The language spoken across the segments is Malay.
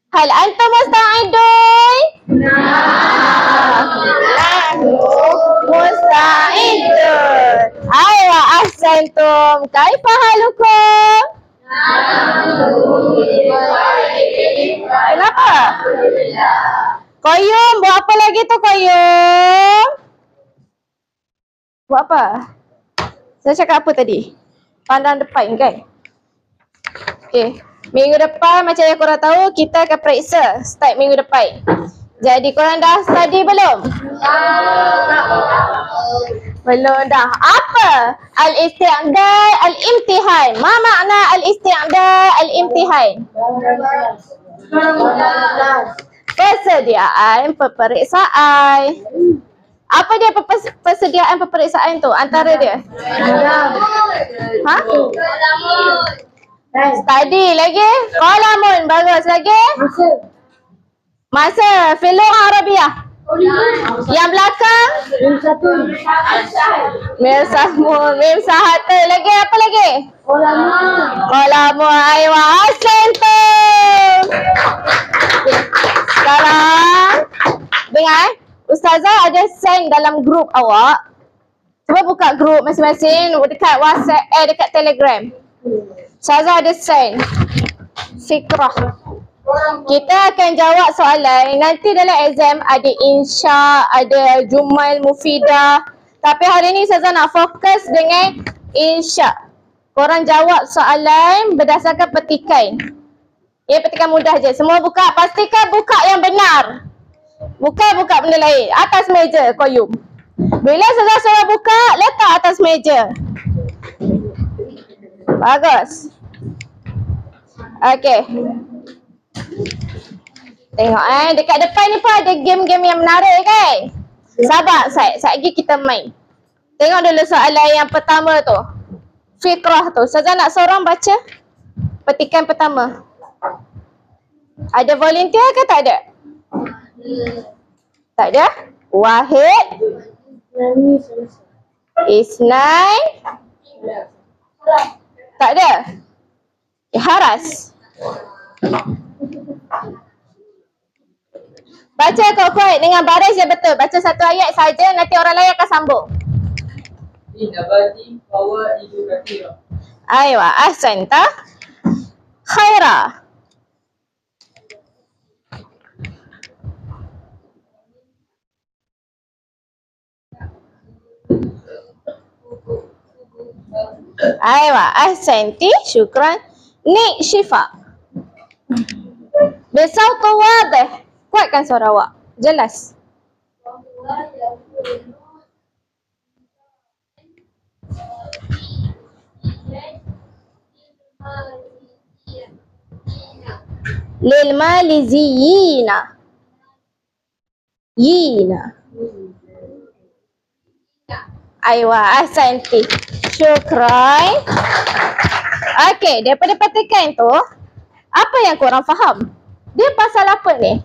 Hal antum musta'idun? Musta'idun. Aywa ahsantum. Kaifa halukum? Kenapa? Qayyum, buat apa lagi tu Qayyum? Buat apa? Saya cakap apa tadi? Pandang depan kan? Okay. Minggu depan macam yang korang tahu kita akan periksa start minggu depan. Jadi korang dah study belum? Belum dah. Apa? Al-isti'dad al-imtihan. Ma makna al-isti'dad al-imtihan? Persediaan peperiksaan. Apa dia persediaan peperiksaan tu? Antara dia? Ha? Study lagi. Qalamun. Bagus lagi. Masa. Filugh Arabiah. Yang belakang? Mim sahmun. Mim sahatul. Lagi apa lagi? Qalamun. Aywa ahsantum. Sekarang dengar. Ustazah ada send dalam grup awak. Cuba buka grup masing-masing dekat WhatsApp, dekat Telegram. Ustazah ada send fikrah. Kita akan jawab soalan. Nanti dalam exam ada insya, ada jumal mufidah. Tapi hari ni Ustazah nak fokus dengan insya. Korang jawab soalan berdasarkan petikan. Ya, petikan mudah je. Semua buka, pastikan buka yang benar. Buka benda lain. Atas meja, Qayyum. Bila Ustazah suruh buka, letak atas meja. Bagus. Okey. Tengok dekat depan ni pun ada game-game yang menarik kan? Sabar, Sat lagi kita main. Tengok dulu soalan yang pertama tu. Fikrah tu. Ustazah nak seorang baca petikan pertama. Ada volunteer ke tak ada? Tak ada? Wahid. Isnain. Tak ada? Haras. Baca kuat-kuat dengan baris yang betul. Baca satu ayat saja, nanti orang lain akan sambung. Aywa, ahsanta. Khaira. Aywa, ahsanti. Syukran. Nik Syifa. Bisautu wadih. Kuatkan suara awak. Jelas. Lil maliziyina. Yina. Aywa, ahsanti. Syukran. Okey, daripada petikan tu, apa yang korang faham? Dia pasal apa ni?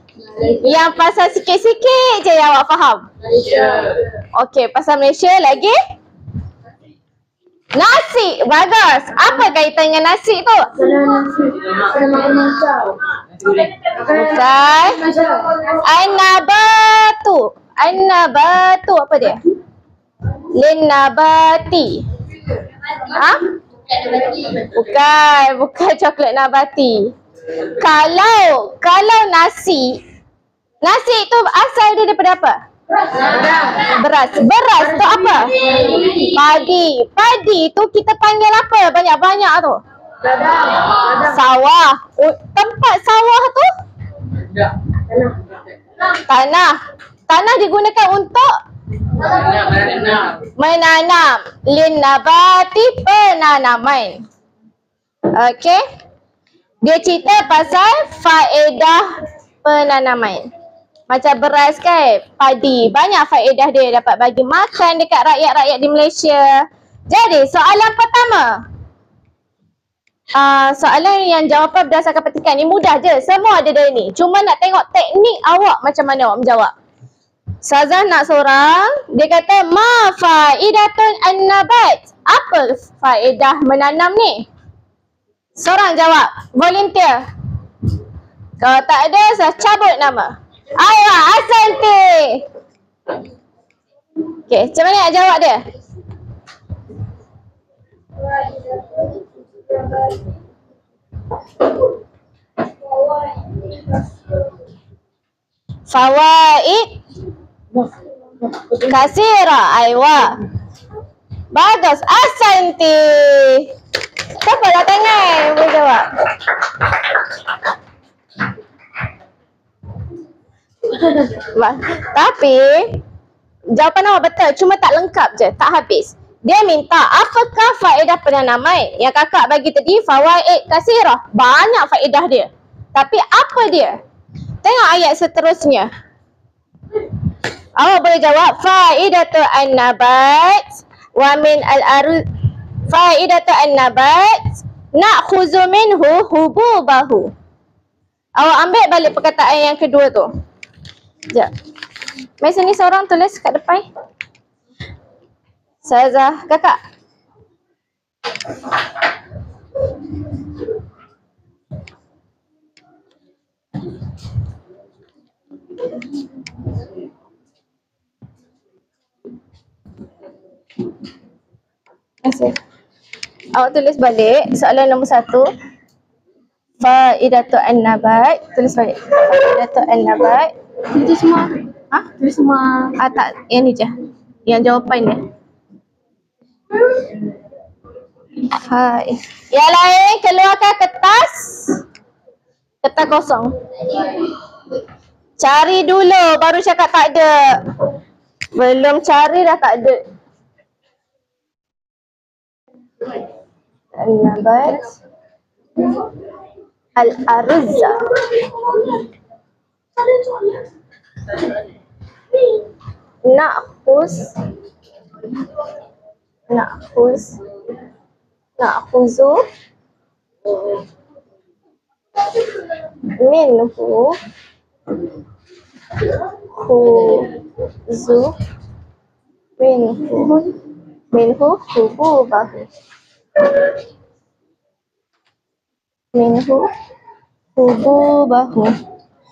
Yang pasal sikit-sikit je yang awak faham. Malaysia. Okey, pasal Malaysia lagi? Nasi. Bagus. Apa kaitan dengan nasi tu? Bukan. An-nabatu. An-nabatu apa dia? Lin-nabati. Ha? Bukan coklat nabati. Kalau nasi tu asal dia daripada apa? Beras. Beras tu apa? Padi. Padi tu kita panggil apa banyak-banyak tu? Sawah. Tempat sawah tu? Tanah. Tanah digunakan untuk menanam. Linnabati, penanaman. Okey. Dia cerita pasal faedah penanaman. Macam beras kan, padi. Banyak faedah dia dapat bagi makan dekat rakyat-rakyat di Malaysia. Jadi soalan pertama. Soalan yang jawapan berdasarkan petikan ni mudah je. Semua ada dari ni. Cuma nak tengok teknik awak macam mana awak menjawab. Ustazah nak seorang, dia kata ma faidatun an-nabat. Apa faedah menanam ni? Seorang jawab, volunteer. Kalau tak ada, saya cabut nama. Ayah, Asanti. Okey, macam mana nak jawab dia? Fawaid kasira, aywa. Bagus, Asanti. Siapa dah tangan boleh jawab? Tapi jawapan awak betul, cuma tak lengkap je, tak habis. Dia minta apakah faedah penanaman? Yang kakak bagi tadi fawaid kasirah, banyak faedah dia. Tapi apa dia? Tengok ayat seterusnya. Awak boleh jawab faidatu an-nabat wa min al-aruz. Faidatu an-nabat na'khuzu minhu hububahu. Awak ambil balik perkataan yang kedua tu. Sekejap. Mari sini seorang tulis kat depan. Ustazah, kakak. Terima kasih. Awak tulis balik soalan nombor 1. Faidatu an-nabat. Tulis balik. Faidatu an-nabat. Tulis semua. Ha? Tulis semua. Tak. Yang ni je. Yang jawapan dia. Hai. Yang lain keluarkan kertas. Kertas kosong. Cari dulu baru cakap tak ada. Belum cari dah tak ada. Al-nabat al-arza. Na'khuzu minhu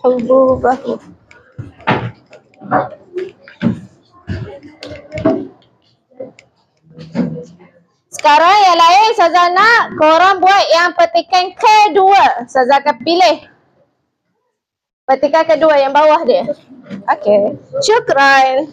hububahu. Sekarang yang lain Ustazah nak korang buat yang petikan kedua. Ustazah akan pilih petikan kedua yang bawah dia. Okey. Syukran.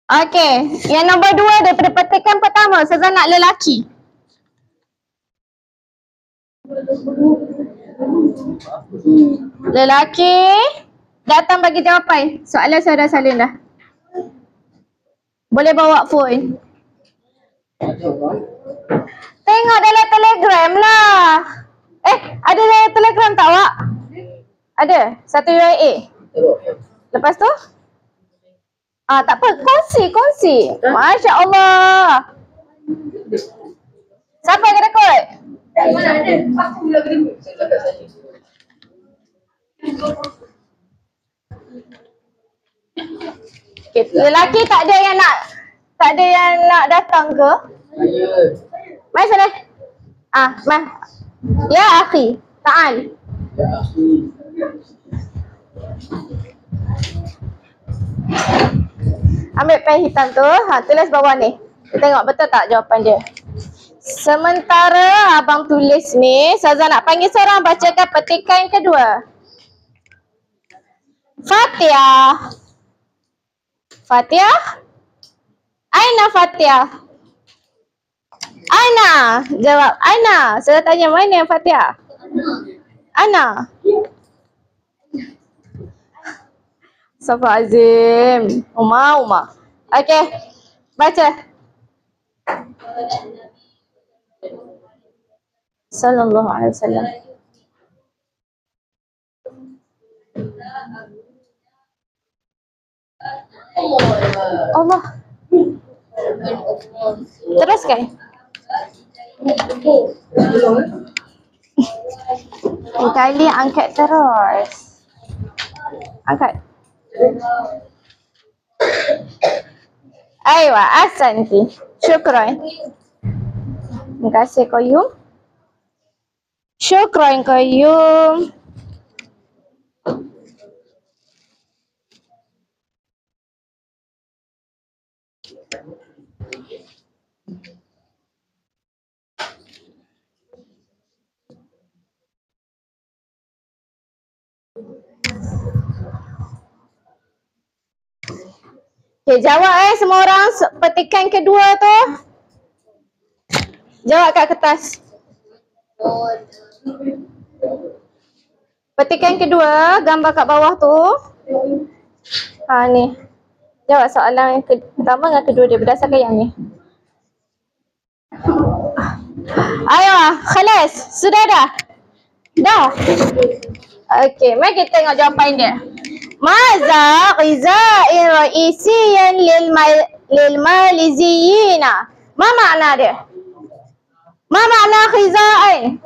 Okey, yang nombor 2 daripada petikan pertama, Ustazah nak lelaki. Lelaki datang bagi jawapan. Soalan saya dah salin dah. Boleh bawa phone. Tengok dalam Telegram lah. Ada dalam Telegram tak awak? Ada? Satu UIA. Lepas tu? Tak apa. Kongsi. Masya Allah. Siapa yang rekod? Mana ada? Aku pula beri. Saya cakap saja. Okay. Lelaki tak ada yang nak datang ke? Mari sana. Mari. Ya akhi, ta'al. Ya akhi. Ambil pen hitam tu, tulis bawah ni. Kita tengok betul tak jawapan dia. Sementara abang tulis ni, Ustazah nak panggil seorang bacakan petikan kedua. Fatihah. Aina Fatihah? Aina. Jawab Aina. Saya tanya mana yang Fatihah? Ana. Astaghfirullahalazim. Uma. Okey. Baca. Sallallahu alaihi wasallam. Allah. Teruskan. Kali angkat terus. Angkat. Aywa, ahsanti. Syukran. Terima kasih Qayyum. Syukran Qayyum. Okay, jawab semua orang petikan kedua tu. Jawab kat kertas. Petikan kedua, gambar kat bawah tu. Ha ni. Jawab soalan yang pertama dengan kedua dia berdasarkan yang ni. Ayo, khalas. Sudah dah? Dah? Okey, mari kita tengok jawapan dia. Maza ghiza'in ra'isiyan lil maliziyina. Ma makna dia? Ma makna khiza'in?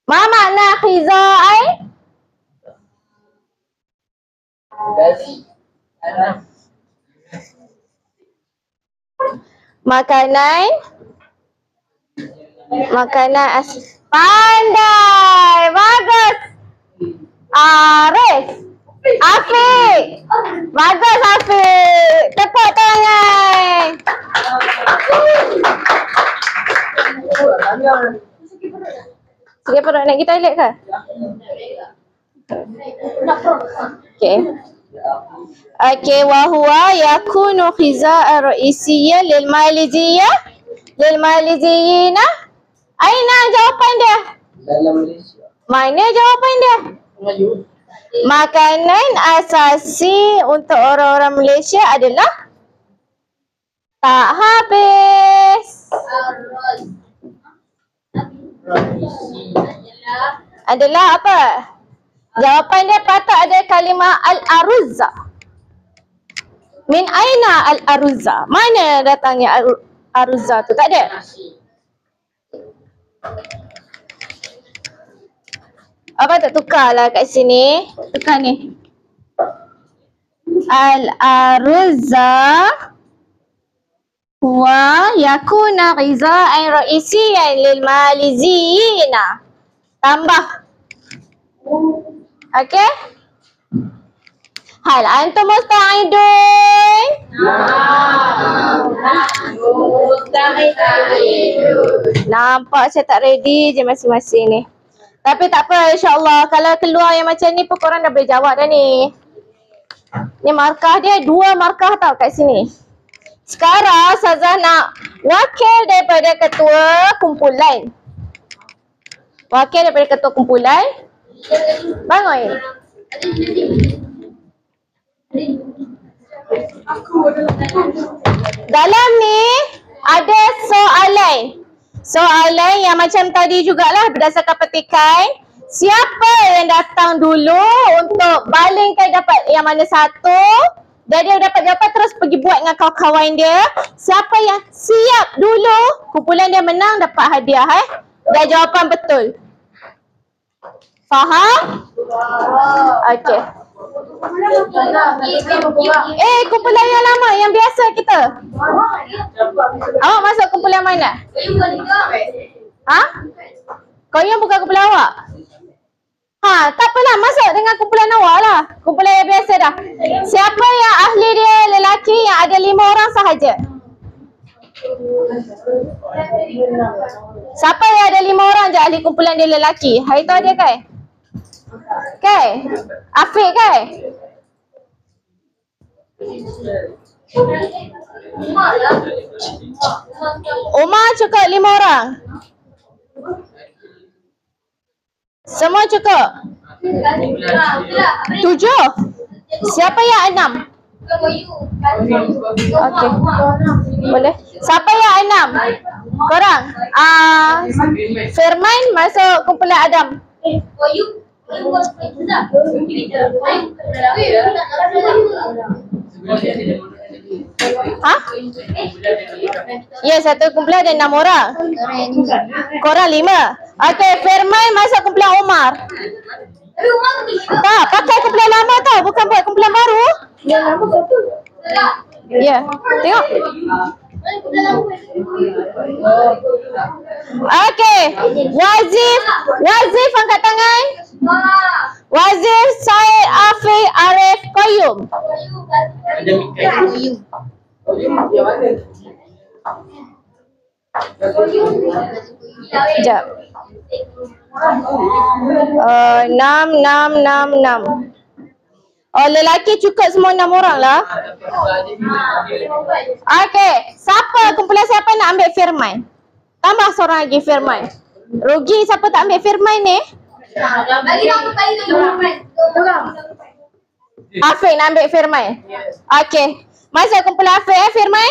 Ma makna khiza'in? Makanan pandai, bagus. Arif, Afiq, bagus Afiq. Tepuk tangan. Sakit perut nak pergi toilet ke? Okay. Okay, wa huwa yakunu khiza'an ra'isiyyan lil maliziyina. Aina jawapan dia? Dalam Malaysia. Mana jawapan dia? Makanan asasi untuk orang-orang Malaysia adalah tak habis. Adalah apa? Jawapan dia patut ada kalimah al-aruzza. Min aina al-aruzza? Mana datangnya al-aruzza tu? Tak ada. Apa tak tukarlah kat sini? Tukar ni. Al-aruzza wa yakuna ghiza'an ra'isiyan lil maliziyina. Tambah. Okey? Hal antum musta'idun? Nampak saya tak ready je masing-masing ni. Tapi tak apa, insyaAllah. Kalau keluar yang macam ni pun korang dah boleh jawab dah ni. Ni markah dia, 2 markah tau kat sini. Sekarang Ustazah nak wakil daripada ketua kumpulan. Wakil daripada ketua kumpulan. Bangun. Dalam ni ada soalan. Soalan yang macam tadi jugalah berdasarkan petikan. Siapa yang datang dulu untuk balingkan dapat yang mana satu, dan dia dapat jawapan terus pergi buat dengan kawan-kawan dia. Siapa yang siap dulu, kumpulan dia menang dapat hadiah dan jawapan betul. Faham? Okey. Kumpulan yang lama, yang biasa kita. Awak masuk kumpulan mana? Ha? Kau yang bukan kumpulan awak? Ha, tak apalah, masuk dengan kumpulan awak lah. Kumpulan yang biasa dah. Siapa yang ahli dia lelaki yang ada 5 orang sahaja? Siapa yang ada 5 orang je ahli kumpulan dia lelaki? Hari tu ada kan? Kan? Afiq kan? Umar cukup 5 orang. Semua cukup? 7? Siapa yang 6? Okey. Boleh. Siapa yang 6? Korang? Firman masuk kumpulan Adam. Ha? Ya, satu kumpulan ada 6 orang. Korang 5. Okey, Firman masuk kumpulan Omar. Tak, pakai kumpulan lama tau, bukan buat kumpulan baru. Ya, tengok. Okey, Wazif angkat tangan. Wazif Syed Afiq Arif Qayyum. Sekejap. 6. Oh, lelaki cukup semua 6 orang lah. Okey, kumpulan siapa nak ambil Firman? Tambah seorang lagi Firman. Rugi siapa tak ambil Firman ni? Afiq nak ambil Firman. Okey, masuk kumpulan Afiq Firman?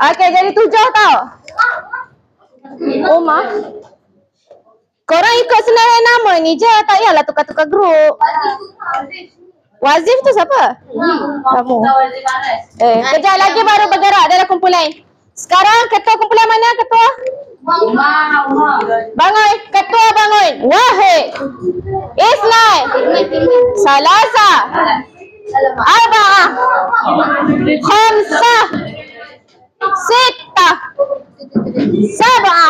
Okey, jadi 7 tau. Omar. Korang ikut senarai nama ni je, tak payahlah tukar-tukar grup. Wazif tu siapa? Kamu. Kejap lagi baru bergerak dalam kumpulan. Sekarang ketua kumpulan mana ketua? Bangun, ketua bangun. Wahid, Isnan, Salasa, Arba'ah, Khamsah, Sittah, Sab'ah.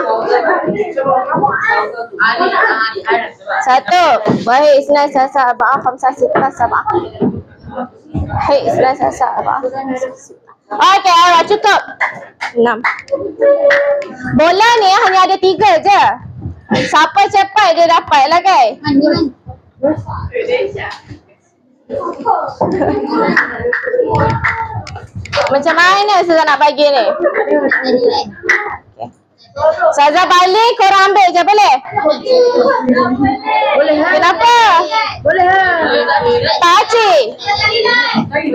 1. Wahid, Isnan, Salasa, Arba'ah, Khamsah, Sittah, Sab'ah. Wahid, Isnan, Salasa, Arba'ah. Okey, awak cukup. 6. Bola ni hanya ada 3 je. Siapa cepat dia dapat lah kan? Macam mana Ustazah nak bagi ni? Ustazah balik, korang ambil je boleh? Boleh. Kenapa? Boleh. Tak cik.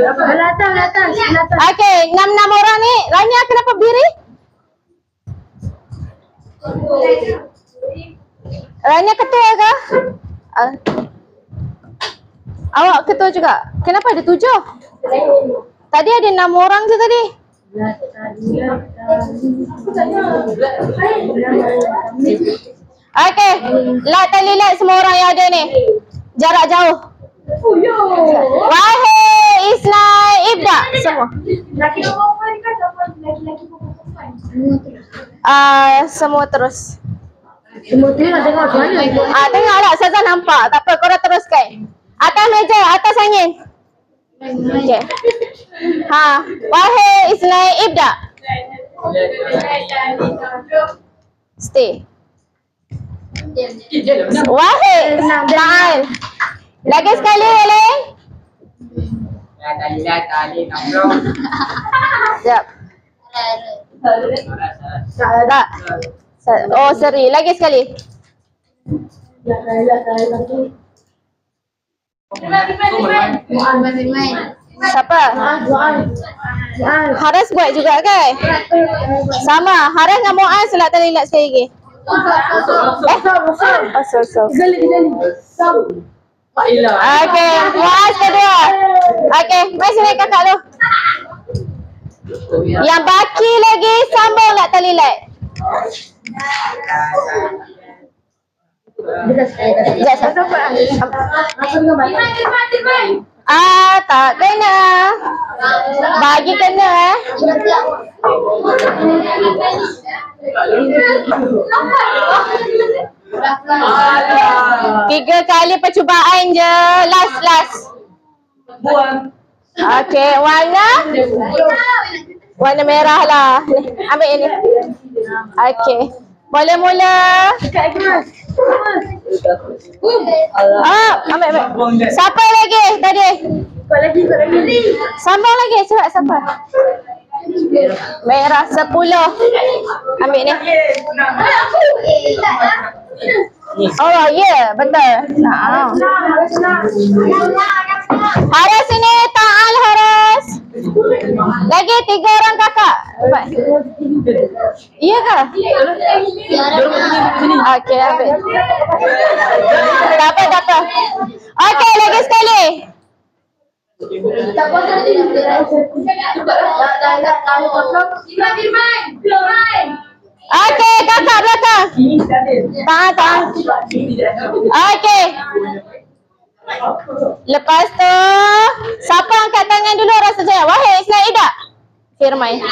Belatan. Okey, 6 orang ni. Rania kenapa berdiri? Rania ketua ke? Awak ketua juga? Kenapa ada 7? Tadi ada 6 orang je tadi. Okey, tali light semua orang yang ada ni. Jarak jauh. Wahid, Isnan, Ibda, semua. Laki perempuan kan laki-laki perempuan. Semua terus. Semua tu nak tengok macam mana? Tengoklah, Ustazah nampak. Tak apa, korang teruskan. Atas meja, atas angin. Okey. Wahid, Isnan, Ibda. Stay. Wahid, tahan. Lagi sekali, boleh? Sekejap. Tak. Oh, seri. Lagi sekali. Siapa? Haras buat juga kan? Sama. Haras dengan Mu'az selat tali lilat sekali lagi. Okey, Mu'az kedua. Okey, mari sini kakak lu. Yang baki lagi sambung nak tali lilat. Tak kena. Bagi kena Tiga kali percubaan je. Last. Buang. Okey, warna merah lah. Ni, ambil ini. Okey. Boleh mula. Ambil. Siapa lagi tadi? Sambung lagi. Cepat siapa? Merah 10. Ambil ni. Oh ya, betul. Haras sini, Ta'al Haras. Lagi 3 orang kakak. Iya kah? Okey, ambil. Tak apa. Okey, lagi sekali. Okey, kakak belakang. Tangan. Okey. Lepas tu, siapa angkat tangan dulu rasa jaya? Wahid, Islam, Ida. Firman. 100.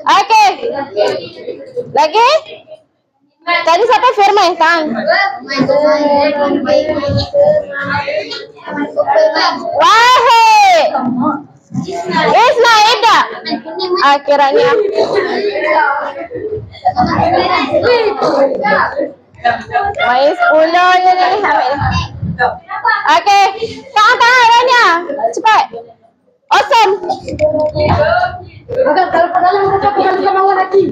Okey. Lagi? Tadi siapa Firman? Tangan. Wahid. Islam, Ida. Akhirnya. Main 10 je ni. Okey. Tangan Rania. Cepat. Awesome.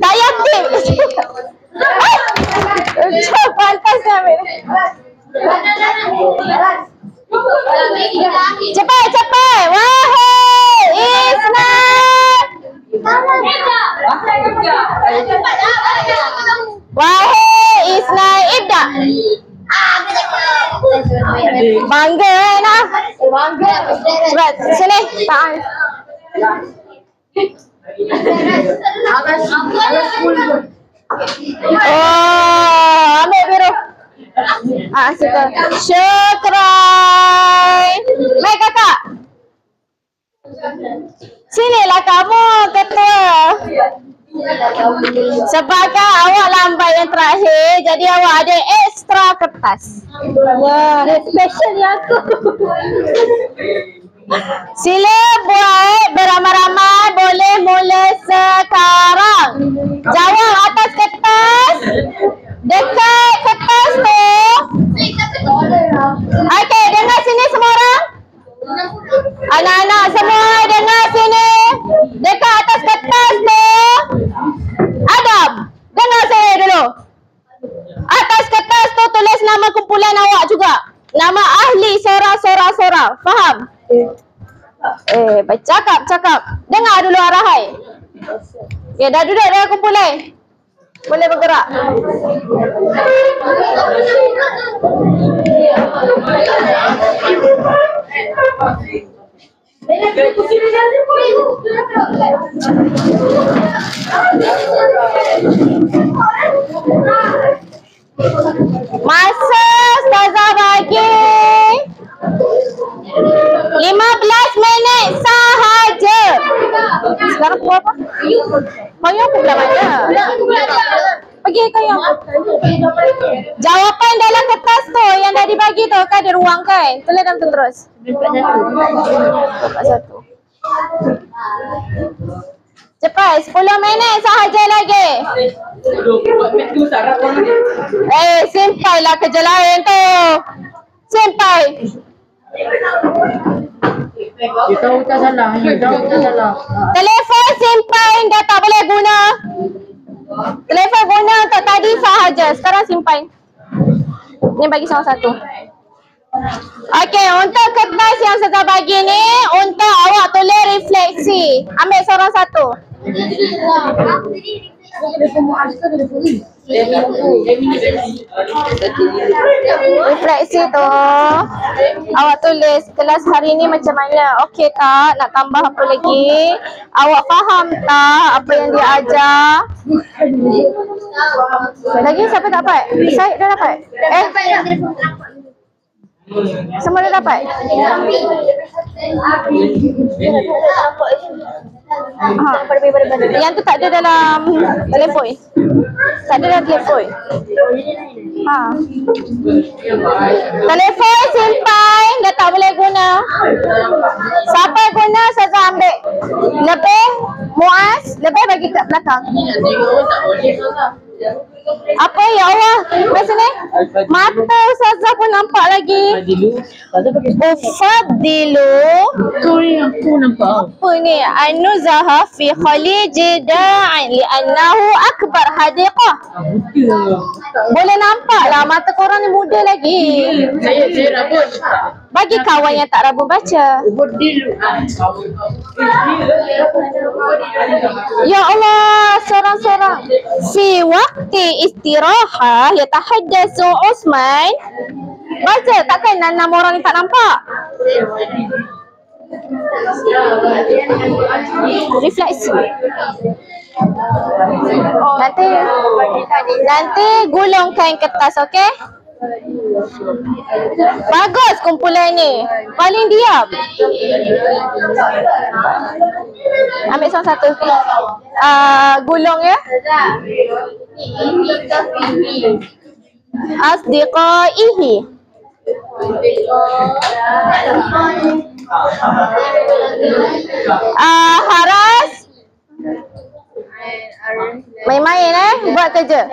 Tak yakin. Cepat pantas ni ambil. Cepat. Wahid. Islam. Wahid, Islam, Ida. Bangga lah. Cepat, sini. Tangan. Oh, ambil biru. Suka. Syukran. Baik kakak. Sinilah kamu ketua. Sebab kan awak lambat yang terakhir, jadi awak ada ekstra kertas. Wah, special yang aku. Sila buat beramai-ramai, boleh mula sekarang. Jawab atas kertas. Dekat kertas tu. Okey, dengar sini semua orang. Anak-anak semua dengar sini. Dekat atas kertas tu. Adam, dengar saya dulu. Atas kertas tu tulis nama kumpulan awak juga. Nama ahli sora. Faham? Cakap. Dengar dulu arahan. Ya, dah duduk dah kumpulan. Boleh bergerak. Masa Ustazah bagi 15 minit sahaja. Sekarang pukul apa? Kayang pukul mana? Pergi kayang. Jawapan dalam kertas tu yang dah dibagi tu kan ada ruang kan? Tulis dalam tu terus. 41. Cepat, 10 minit sahaja lagi. Simpailah kerja lain tu. Simpai. Kita tak salah. Telefon simpan dah tak boleh guna. Telefon guna untuk tadi sahaja. Sekarang simpan. Ni bagi salah satu. Okey, untuk kertas yang saya bagi ni untuk awak tulis refleksi. Ambil seorang satu. Refleksi tu awak tulis kelas hari ni macam mana? Okey tak? Nak tambah apa lagi? Awak faham tak apa yang dia ajar? Lagi siapa tak dapat? Saya dah dapat. Semua dah dapat? Yang tu tak ada dalam telefon. Tak ada dalam telefon. Telefon simpan, dah tak boleh guna. Siapa guna, saya ambil. Lebih, Muaz, lebih bagi kat belakang. Apa ya Allah? Kat sini. Mata Ustazah pun nampak lagi. Ufadilu. Aku nampak. Apa ni? An-nuzaha fi khaliji da'in li'annahu akbar hadiqah. Boleh nampak lah mata korang ni muda lagi. Saya rabun. Bagi kawan yang tak rabun baca. Ya Allah, seorang seorang. Fi waqti istirahah yatahaddatsu Usman. Baca, takkan 6 orang ni tak nampak? Refleksi. Nanti gulungkan kertas, okey? Bagus kumpulan ni. Paling diam. Ambil seorang satu. Gulung ya. Asdiqaihi. Haras. Main-main buat kerja.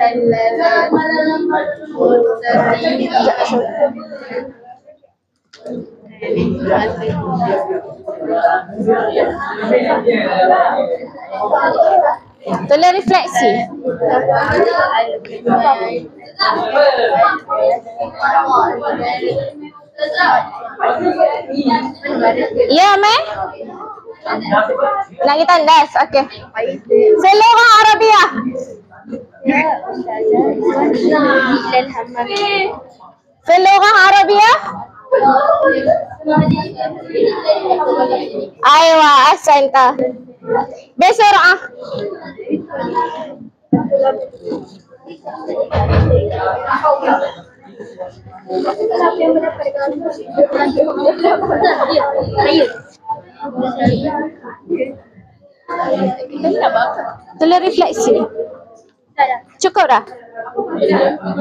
Tolong refleksi. Ya, Meh? Nak kita tandas, okey. Seluruh Arabiah. Seluruh Arabiah. Aywa, ahsanta. Besur'ah. Tolong refleksi. Cukup dah?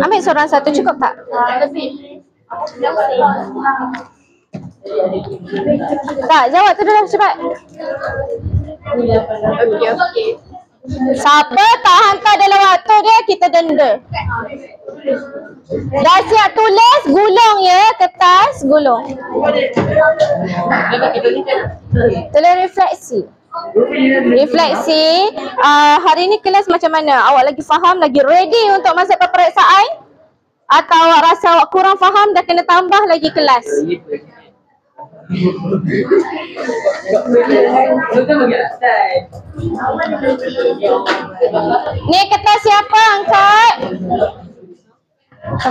Ambil seorang satu, cukup tak? Tak, jawab tu dah cepat. Siapa tak hantar dalam waktu dia, kita denda. Dah siap tulis, gulung ya, kertas, gulung. Tolong refleksi. Refleksi, hari ni kelas macam mana? Awak lagi faham, lagi ready untuk masuk peperiksaan? Atau awak rasa awak kurang faham, dah kena tambah lagi kelas? Ni kertas siapa angkat?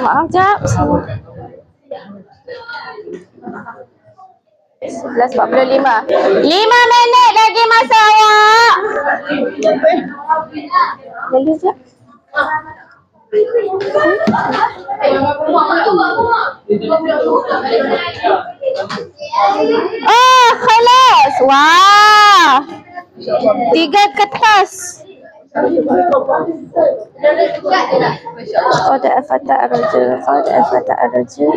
Maaf jap. 11.45. 5 minit lagi masa awak. Lalu jap. Oh, khalas. Wah. 3 kertas. قد أفتى الرجل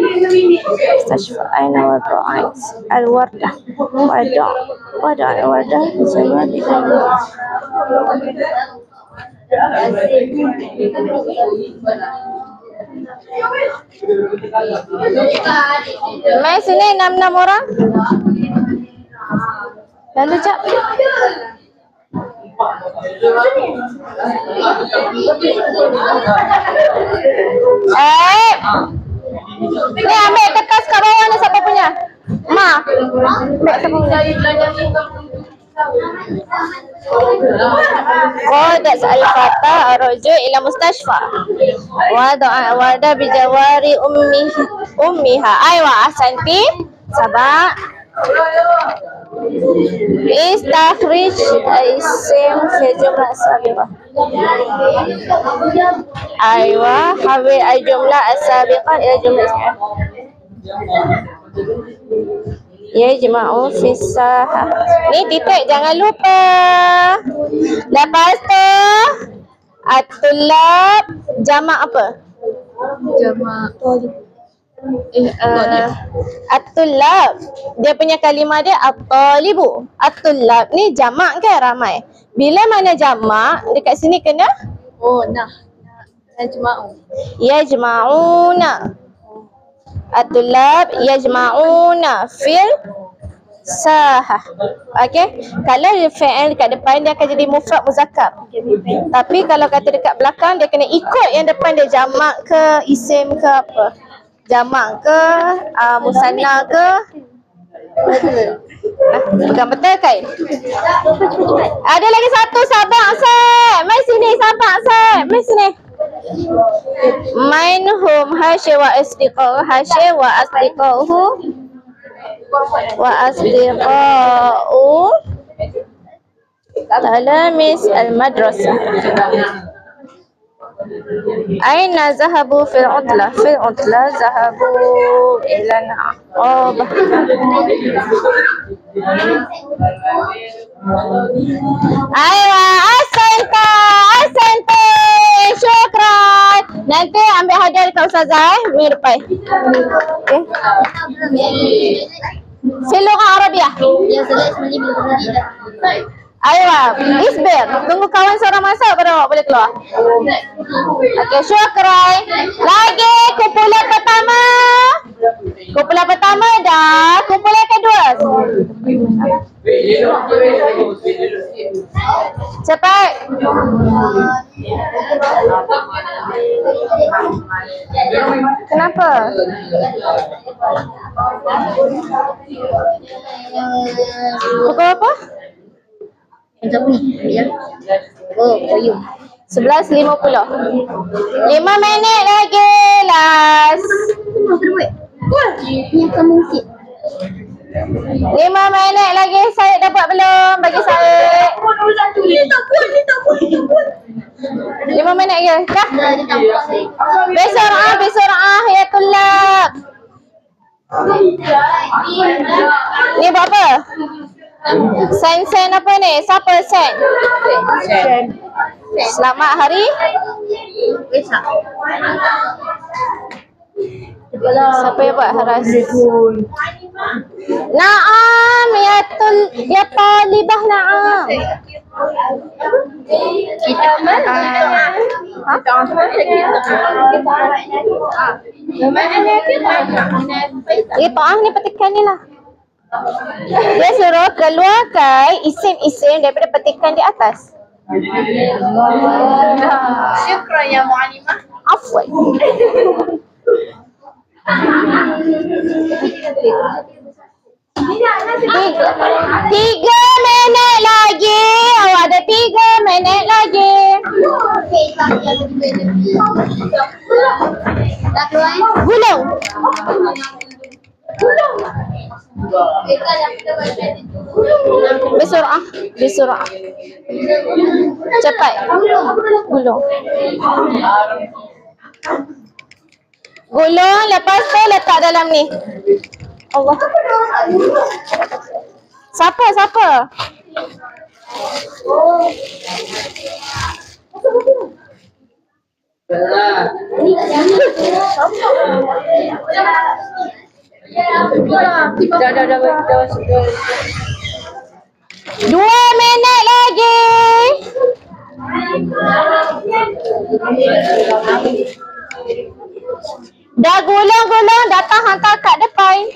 استشفى أين وضعت الوردة وضع الوردة بجوار Mai sini 6 orang. Lalu cak. Ni ambil kertas kat bawah ni, siapa punya? Ma. Ambil siapa punya? Qadat al-fata arju ila mustashfa. Wada'a warda bijawari ummiha. Aywa, ahsanti. Sabar. Istakhrij isim fi jumlah sabiqah. Aywa, hawil al-jumlah as-sabiqah ila jumlah ismiyah. Yajma'u fi sahah. Ni titik, jangan lupa. Lepas tu at-tullab jamak apa? Jamak at-tullab. Dia punya kalimah dia at-talibu. At-tullab ni jamak kan, ramai. Bila mana jamak, dekat sini kena Najma'u. Yajma'una. At-tullab yajma'una fil sahah. Okey. Kalau fi'il dekat depan dia akan jadi mufrad muzakkar. Tapi kalau kata dekat belakang dia kena ikut yang depan dia, jamak ke, isim ke apa. Jamak ke, musanna ke. Bukan betul kan? Ada lagi satu, sabar Asad. Mai sini, sabar. Mainhum Hasyim wa asdiqahu. Hasyim wa asdiqahu. Wa asdiqahu talamis al-madrasah. Aina zahabu fil utlah? Fil utlah zahabu ila al-aqabah. Aywa, asante, syukran. Nanti ambil hadiah dekat Ustazah minggu depan. Okay. Fil lughah Arabiah. Ya, saya sebenarnya belum pergi. Aywa, isbir. Tunggu kawan seorang masuk baru awak boleh keluar. Okey, syukran. Lagi kumpulan pertama. Kumpulan pertama dah. Kumpulan kedua. Cepat. Kenapa? Pukul apa? Yang apa ni? Ya. Oh, koyum. 11.50. 5 minit lagi. Last. Ni akan mungkin. 5 minit lagi. Saya dapat belum? Bagi saya. 5 minit lagi. Dah. Besurah. Ya tulab. Ni buat apa? Sen apa ni? Siapa sen? Selamat hari Besok. siapa yang buat haras? Naam ya talibah naam. Qita'ah ni petikan ni lah. Dia suruh keluarkan isim-isim daripada petikan di atas. Syukran ya mu'alimah. Afwan. Tiga minit lagi. Awak ada 3 minit lagi. Dah keluar? Gulung. Besurah. Cepat. Gulung. Gulung, lepas tu letak dalam ni. Allah. Siapa? Dah. 2 minit lagi. Dah gulung, datang hantar kat depan.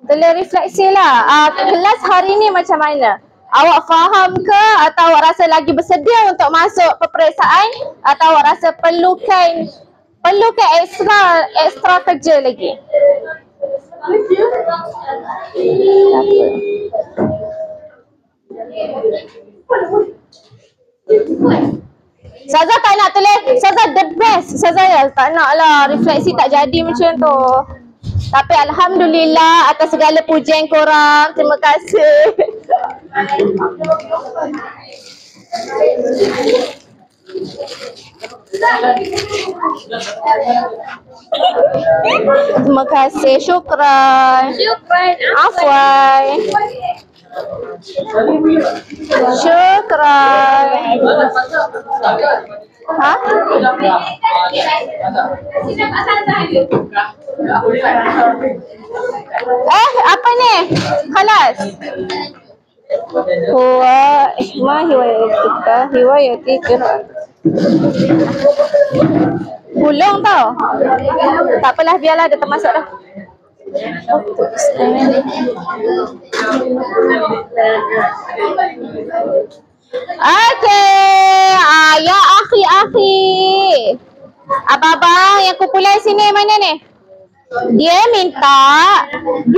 Boleh refleksi lah. Kelas hari ni macam mana? Awak faham ke atau awak rasa lagi bersedia untuk masuk peperiksaan atau awak rasa perlukan ekstra kerja lagi? Saza tak nak tulis. Saza the best. Saza tak nak lah. Refleksi tak jadi macam tu. Tapi alhamdulillah atas segala pujian korang. Terima kasih. Terima kasih. Syukran. Afwan. Syukran. Ha? Apa ni? Khalas. Ma hiwayatika. Gulung tau. Tak apalah, biarlah dia termasuk dah. Okey. Ya akhi. Abang-abang yang kumpulan sini mana ni? Dia minta 2.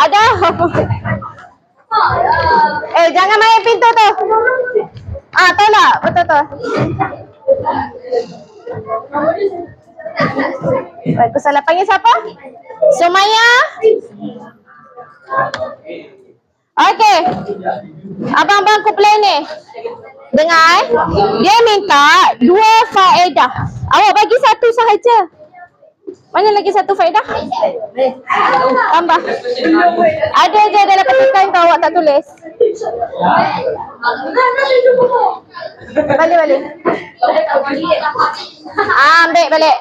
Ada? Jangan main pintu tu. Tolak. Betul-betul. Baik, aku salah panggil siapa? Sumaya. Okey. Abang-abang kumpulan ni. Dengar. Dia minta 2 faedah. Awak bagi 1 sahaja. Mana lagi 1 faedah? Tambah. Ada je dalam petikan kalau awak tak tulis. Balik. Ambil balik.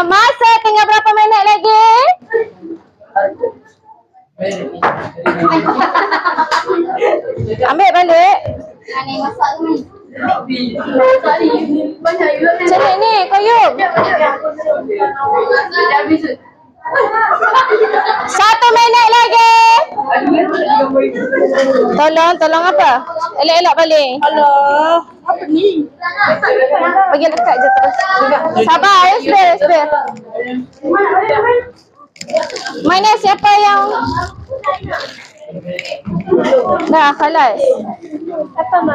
Masa tinggal berapa minit lagi? Ambil balik. Cari ni, koyum. 1 minit lagi. Tolong apa? Elok-elok balik. Alah, apa ni? Bagi dekat je terus. Sabar, spare. Mana siapa yang dah khalas.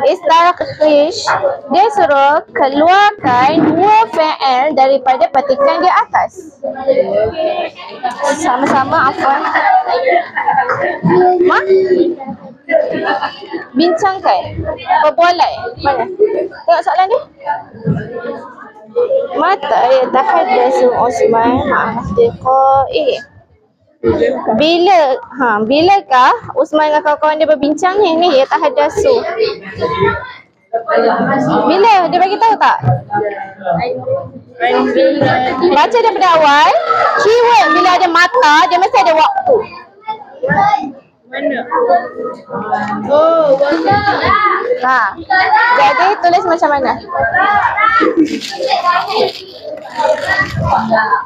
Istarqish, dia suruh keluarkan 2 fi'il daripada petikan di atas. Sama-sama afwan. Bincangkan. Perbualan. Mana? Tengok soalan dia. Mata yatahaddatsu Usman ma'a asdiqaihi. Bilakah Usman dengan kawan-kawan dia berbincang ni yatahaddatsu? Bila? Dia bagi tahu tak? Baca daripada awal. Keyword bila ada mata dia mesti ada waktu. Mana? Oh, Jadi tulis macam mana?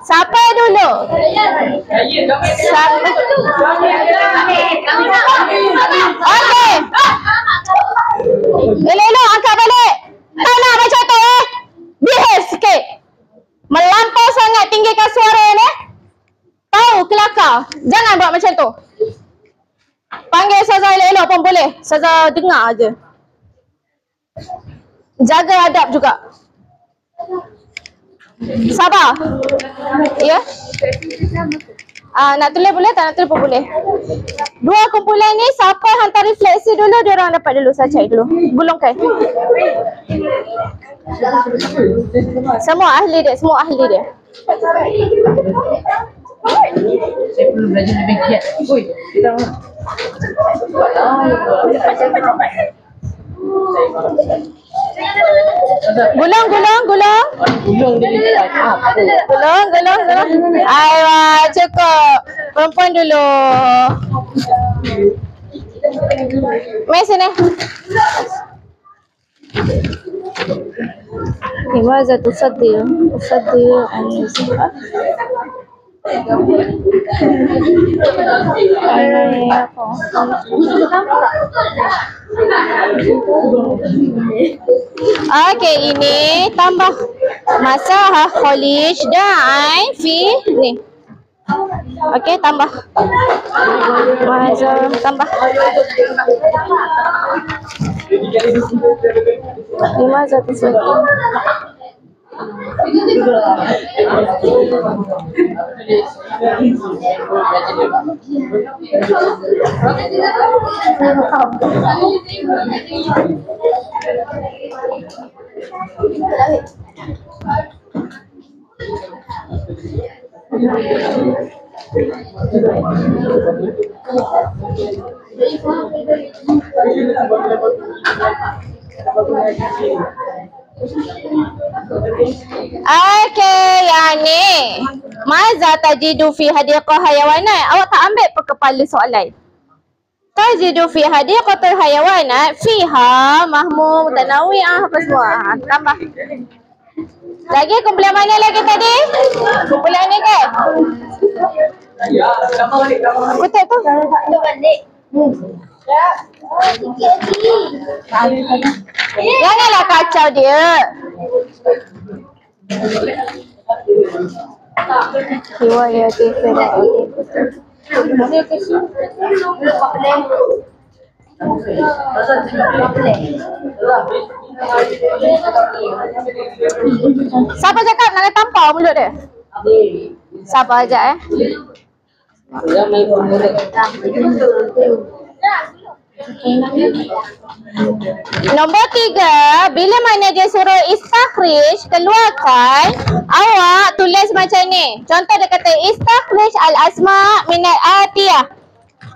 Siapa dulu? Siapa? Okey. Elok-elok angkat balik. Tak nak macam tu Behave sikit. Melampau sangat tinggikan suara ni. Tahu kelakar. Jangan buat macam tu. Panggil Ustazah elok-elok pun boleh. Ustazah dengar je. Jaga adab juga. Sabar. Ya? Nak tulis boleh, tak nak tulis pun boleh. 2 kumpulan ni siapa hantar refleksi dulu, dia orang dapat dulu. Saya cari dulu. Gulungkan. Semua ahli dia. saya perlu belajar lebih giat. Oi, kita Gulung. Aiwa, cukup. Perempuan dulu. Mari sini. Limaza tusaddir an-nasiha? Okey, ini tambah masah kholij da'ai fi ni. Okey, tambah. Tambah. Limaza tusaddir? Okey, yang ni. Maza tajidu fi hadiqah hayawanat. Awak tak ambil kepala soalan. Tajidu fi hadiqatul hayawanat fiha mahmum tanawi apa semua. Tambah. Lagi kumpulan mana lagi tadi? Kumpulan ni kan? Kutip tu. balik. Janganlah kacau dia. Riwayat Siapa cakap nak tampau mulut dia? Sabar aja Nombor 3, bila mana dia suruh istakhrij, keluarkan, awak tulis macam ni. Contoh dia kata istakhrij al-asma' minal atiyah.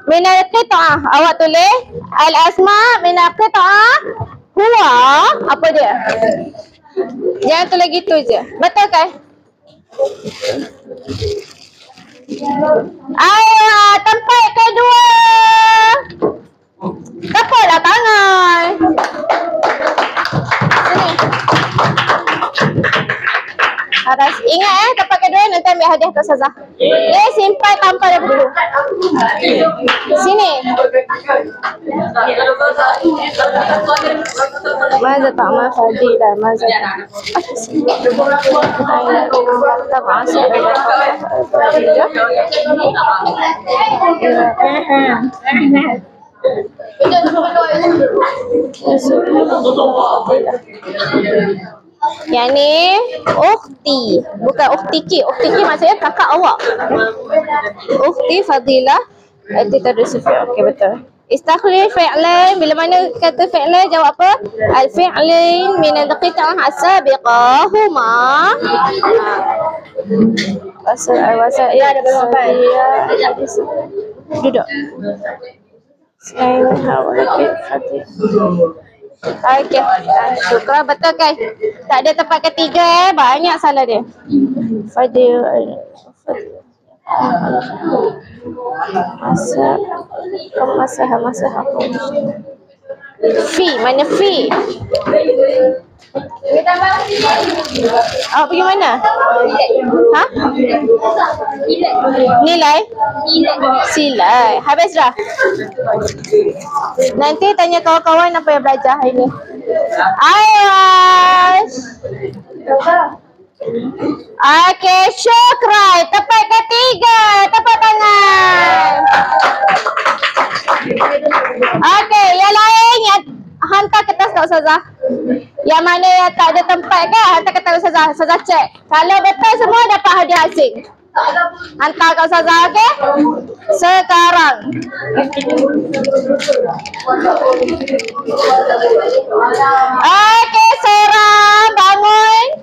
Minal qita'ah. Awak tulis al-asma' minal qita'ah huwa. Apa dia? Jangan tulis gitu je. Betul kan? Ayo, tempat kedua. Tepuklah tangan. Sini. Harus ingat tempat kedua nanti ambil hadiah ke Ustazah. Simpan tanpa dia dulu. Sini. Maza ta'ma fadilah, maza. Yang ni ukhti, bukan ukhtiki. Ukhtiki maksudnya kakak awak. Ukhti fadilah tadrus fi'. Okey, betul. Istakhrij fi'lain, bila mana kata fi'lain jawab apa? Al-fi'lain min al-qita'ah as-sabiqah huma wasal ya ada berapa? Duduk. Saya hawalaki fatih. Okey, syukur, betul kan? Tak ada tempat ketiga banyak salah dia. Fadil Masa Fi, mana fi? Pergi mana? Ha? Nilai? Silai. Habis dah? Nanti tanya kawan-kawan apa yang belajar hari ni. Ayush. Okey, syukran. Tempat ketiga. Tepuk tangan. Okey, yang lain yang hantar kertas kat Ustazah. Yang mana yang tak ada tempat kan, hantar kertas Ustazah. Ustazah cek. Kalau betul semua dapat hadiah asing. Hantar kat Ustazah, okey? Sekarang. Okey, seorang bangun.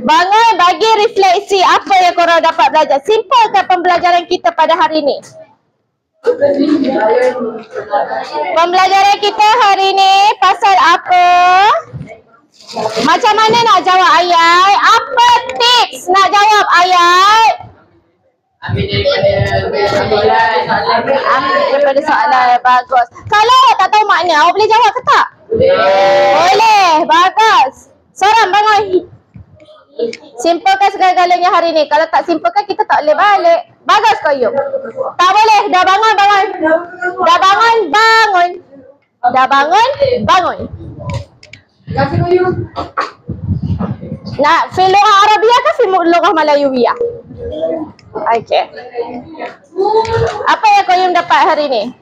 Bangun, bagi refleksi apa yang korang dapat belajar. Simpelkan pembelajaran kita pada hari ini. Pembelajaran kita hari ini pasal apa? Macam mana nak jawab ayat? Apa tips nak jawab ayat? Ambil daripada soalan. Bagus. Kalau awak tak tahu makna, awak boleh jawab ke tak? Boleh. Bagus. Seorang bangun. Simpelkan segala-galanya hari ni. Kalau tak simpelkan, kita tak boleh balik. Bagus kau Yub. Tak boleh. Dah bangun, bangun. Dah bangun, bangun. Dah bangun, bangun. Nak fil lughah Arabiah ke fil lughah Melayuiyah? Okey. Apa yang kau Yub dapat hari ni?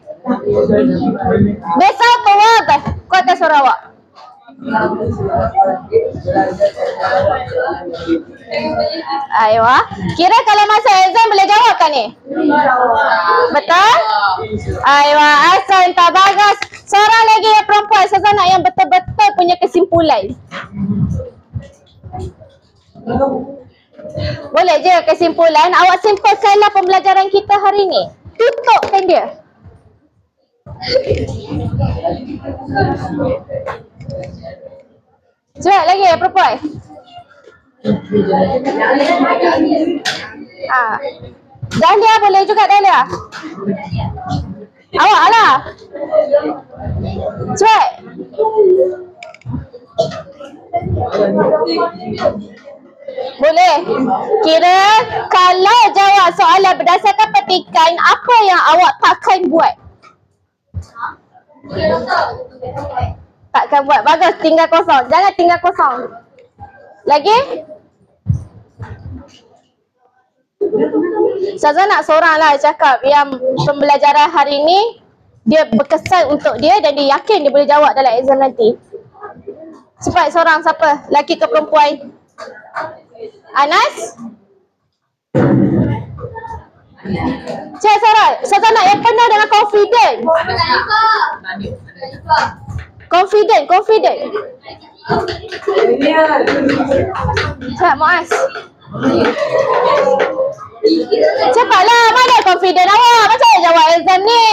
Besok kau wadah. Kota Sarawak. Aywa. Kira kalau masa exam boleh jawab kan ni? Betul? Aywa. Asal tak bagus. Seorang lagi yang perempuan. Saya nak yang betul-betul punya kesimpulan. Boleh je kesimpulan. Awak simpulkanlah pembelajaran kita hari ni. Tutupkan dia. Cepat lagi ya perempuan. Dahlia boleh juga Dahlia. Awak lah. Cepat. Boleh. Kira kalau jawab soalan berdasarkan petikan, apa yang awak takkan buat? Takkan buat. Bagus, tinggal kosong. Jangan tinggal kosong. Lagi? Ustazah nak seorang lah cakap yang pembelajaran hari ni dia berkesan untuk dia dan dia yakin dia boleh jawab dalam exam nanti. Cepat seorang, siapa? Lelaki ke perempuan? Anas? Cik seorang, Ustazah nak yang penuh dengan confident. Confident. Cepat Muaz. Cepatlah, mana confident awak? Macam mana jawab exam ni?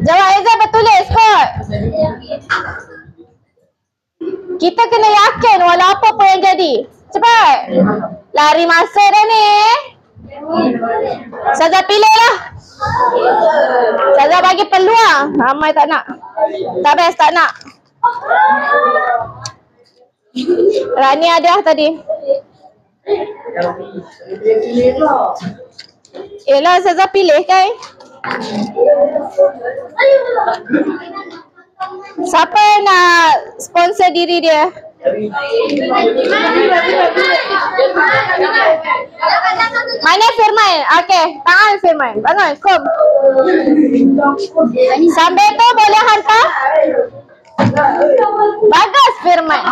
Jawab exam bertulis kot. Kita kena yakin walau apa pun yang jadi. Cepat. Lari masa dah ni. Ustazah pilih lah. Ustazah bagi peluang. Ramai tak nak. Tak best tak nak. Rani ada tadi. Yelah Ustazah pilih kan. Siapa nak sponsor diri dia? Mana Firman? Okey, tangan Firman. Bangun, kom. Sambil tu boleh hantar. Bagus Firman.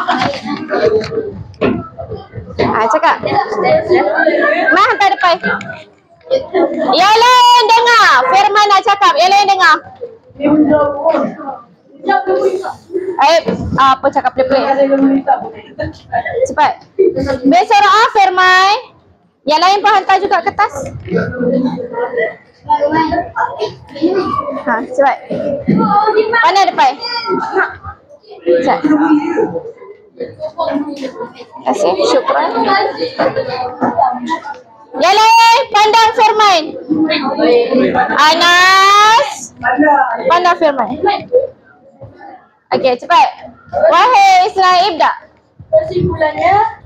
Cakap. Mai hantar depan. Yang lain dengar. Firman nak cakap. Yang lain dengar. Apa cakap pelik-pelik? Cepat. Besok doa Firman. Yang lain pun hantar juga kertas. Cepat. Mana depan? Cepat. Terima kasih. Syukran. Yang lain pandang Firman. Anas. Pandang Firman. Okey, cepat. Wahai Ismail Ibda. Kesimpulannya,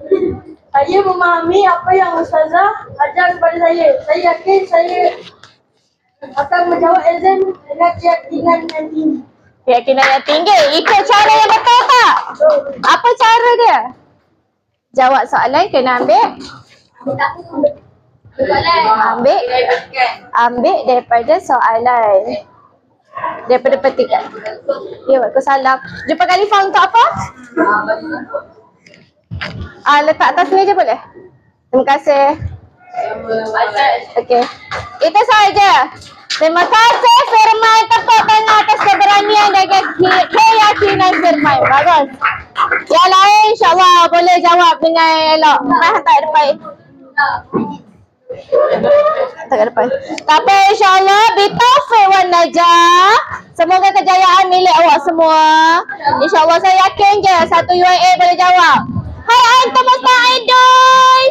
saya memahami apa yang Ustazah ajar kepada saya. Saya yakin saya akan menjawab exam dengan keyakinan yang tinggi. Keyakinan yang tinggi. Ikut cara yang betul tak? Apa cara dia? Jawab soalan kena ambil daripada soalan. Daripada petikan. Ya, aku salah. Jumpa Khalifah untuk apa? Letak atas meja boleh? Terima kasih. Okey. Itu sahaja. Terima kasih Firman. Tepuk tangan atas keberanian dan keyakinan Firman. Bagus. Yang lain insyaAllah boleh jawab dengan elok. Mai hantar depan. Tak depan. Tapi insyaAllah bitaufiq wan najah. Semoga kejayaan milik awak semua. InsyaAllah saya yakin je satu UIA boleh jawab. Hai antum musta'idun.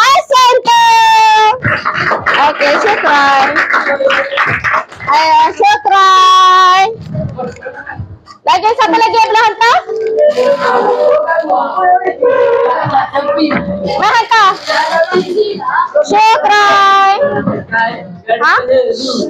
Ahsantum. Okey, syukran. Syukran. Lagi siapa lagi yang belum hantar? Mana hantar? Syukran. Habis.